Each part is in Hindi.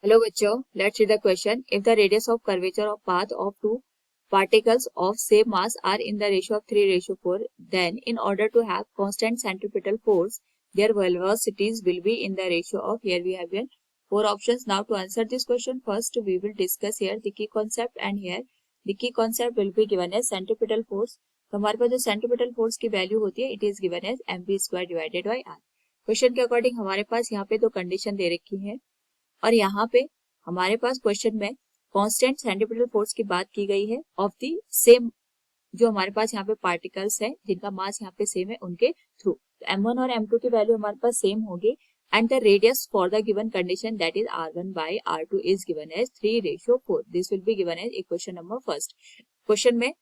Hello बच्चों, let's read the question. If the radius of curvature of path of two particles of same mass are in the ratio of 3:4, then in order to have constant centripetal force, their velocities will be in the ratio of, here we have here four options. Now to answer this question, first we will discuss here the key concept, and here the key concept will be given as centripetal force. तो हमारे पास जो सेंट्रीपिटल फोर्स की वैल्यू होती है, it is given as mv² divided by R. Question के अकॉर्डिंग हमारे पास यहाँ पे दो कंडीशन दे रखी है, और यहाँ पे हमारे पास क्वेश्चन में कांस्टेंट सेंट्रीपिटल फोर्स की बात की गई है ऑफ द सेम, जो हमारे पास यहाँ पे पार्टिकल्स हैं जिनका मास यहाँ पे सेम है उनके थ्रू. m1 और m2 की वैल्यू हमारे पास सेम होगी, and the radius for the given condition that is r1 by r2 is given as 3:4. This will be given as equation number first. Question में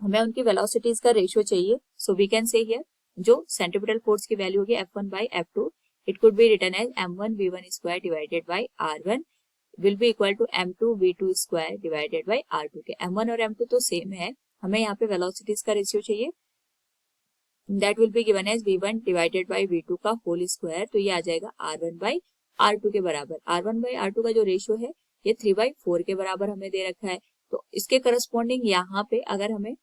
हमें उनकी वेलोसिटीज का रेशियो चाहिए, so we can say here जो सेंट्रीपिटल फोर्स की वैल्यू होगी f1 by f2, it could be written as m1 v1 square divided by r1 will be equal to m2 v2 square divided by r2. के m1 और m2 तो सेम है, हमें यहाँ पे वेलोसिटीज का रेशियो चाहिए, that will be given as v1 divided by v2 का होल स्क्वायर. तो ये आ जाएगा r1 by r2 के बराबर. r1 by r2 का जो रेशियो है ये 3/4 के बराबर हमें दे रखा है. तो इसके करस्पॉन्डिंग यहाँ पे अगर हमें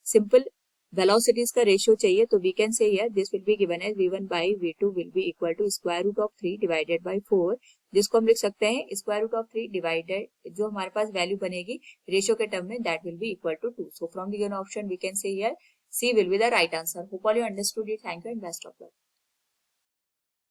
सिंपल वेलोसिटीज का रेशियो चाहिए, तो we can say here this will be given as v1 by v2 will be equal to square root of 3 divided by 4, जिसको हम लिख सकते हैं स्क्वायर रूट ऑफ 3 डिवाइडेड, जो हमारे पास वैल्यू बनेगी रेशियो के टर्म में, that will be equal to 2. So from the given option we can say here C will be the right answer. Hope all you understood it. Thank you and best of luck.